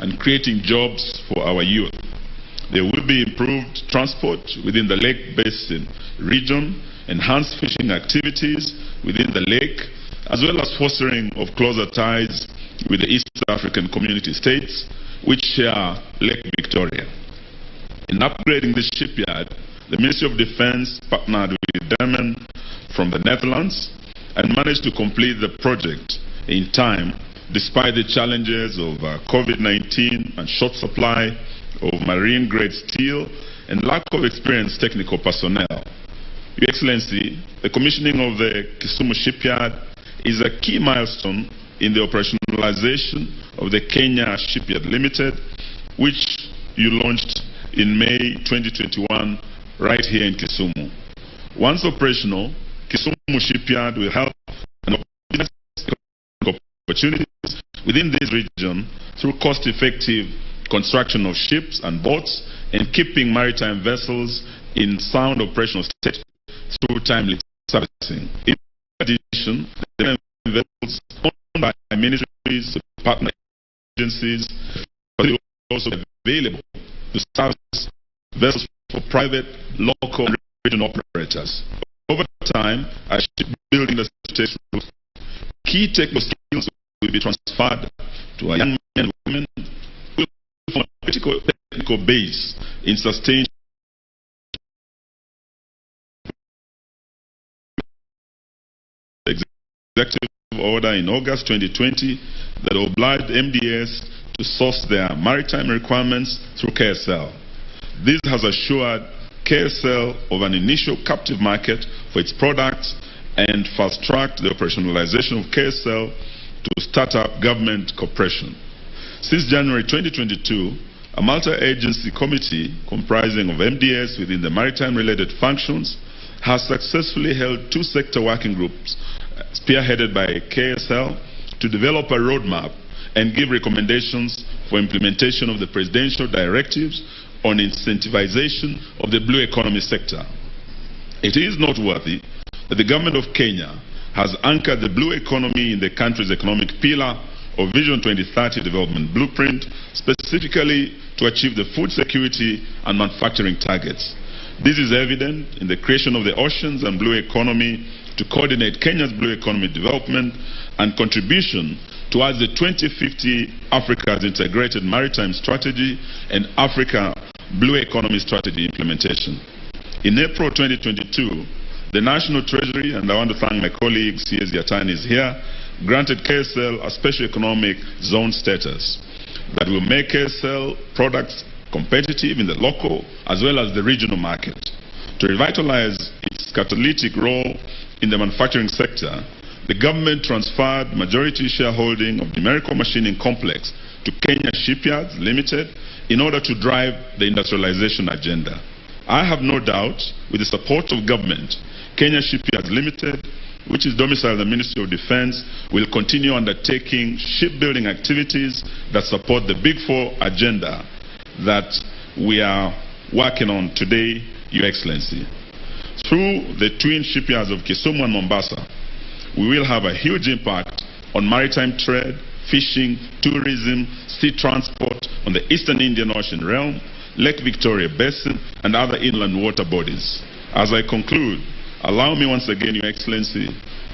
and creating jobs for our youth. There will be improved transport within the Lake Basin region, enhanced fishing activities within the lake, as well as fostering of closer ties with the East African community states which share Lake Victoria. In upgrading this shipyard, the Ministry of Defense partnered with Damen from the Netherlands and managed to complete the project in time despite the challenges of COVID-19 and short supply of marine-grade steel and lack of experienced technical personnel. Your Excellency, the commissioning of the Kisumu shipyard is a key milestone in the operationalization of the Kenya Shipyard Limited, which you launched in May 2021 right here in Kisumu. Once operational, Kisumu shipyard will help and opportunities within this region through cost-effective construction of ships and boats and keeping maritime vessels in sound operational state through timely servicing. In addition, the vessels owned by ministries, partner agencies, are also available to service vessels for private, local, and regional operators. Over time, as shipbuilding the takes root, key technical skills will be transferred to our young men and women who will form a critical technical base in sustained executive order in August 2020 that obliged MDS to source their maritime requirements through KSL. This has assured KSL of an initial captive market for its products and fast-tracked the operationalization of KSL to start up government cooperation. Since January 2022, a multi-agency committee comprising of MDS within the maritime-related functions has successfully held two sector working groups spearheaded by KSL to develop a roadmap and give recommendations for implementation of the presidential directives on incentivization of the blue economy sector. It is noteworthy that the government of Kenya has anchored the blue economy in the country's economic pillar of Vision 2030 Development Blueprint, specifically to achieve the food security and manufacturing targets. This is evident in the creation of the Oceans and Blue Economy to coordinate Kenya's blue economy development and contribution towards the 2050 Africa's Integrated Maritime Strategy and Africa Blue Economy Strategy implementation. In April 2022, the National Treasury, and I want to thank my colleague C.S. Yatan is here, granted KSL a special economic zone status that will make KSL products competitive in the local as well as the regional market. To revitalize its catalytic role in the manufacturing sector, the government transferred majority shareholding of the Numerical Machining Complex to Kenya Shipyards Limited in order to drive the industrialization agenda. I have no doubt, with the support of government, Kenya Shipyards Limited, which is domiciled in the Ministry of Defense, will continue undertaking shipbuilding activities that support the Big Four agenda that we are working on today, Your Excellency. Through the twin shipyards of Kisumu and Mombasa, we will have a huge impact on maritime trade, fishing, tourism, sea transport on the Eastern Indian Ocean realm, Lake Victoria Basin, and other inland water bodies. As I conclude, allow me once again, Your Excellency,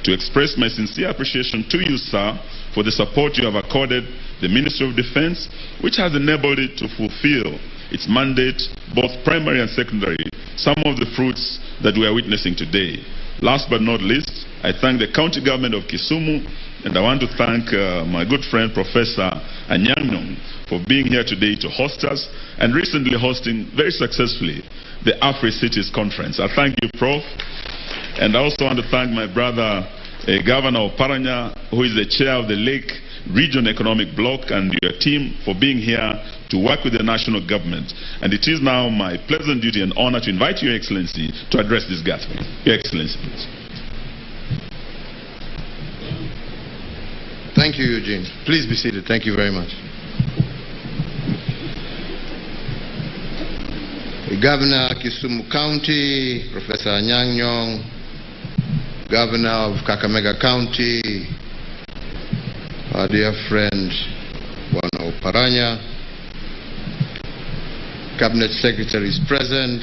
to express my sincere appreciation to you, sir, for the support you have accorded the Ministry of Defense, which has enabled it to fulfill its mandate, both primary and secondary, some of the fruits that we are witnessing today. Last but not least, I thank the county government of Kisumu, and I want to thank my good friend, Professor Anyang for being here today to host us, and recently hosting very successfully the Afri-Cities Conference. I thank you, Prof. And I also want to thank my brother, Governor of Paranya, who is the chair of the Lake Region Economic Bloc, and your team for being here to work with the national government. And it is now my pleasant duty and honor to invite Your Excellency to address this gathering. Your Excellency, please. Thank you, Eugene. Please be seated. Thank you very much. Governor Kisumu County, Professor Anyang Nyong, Governor of Kakamega County, our dear friend Bwana Oparanya, Cabinet Secretary is present.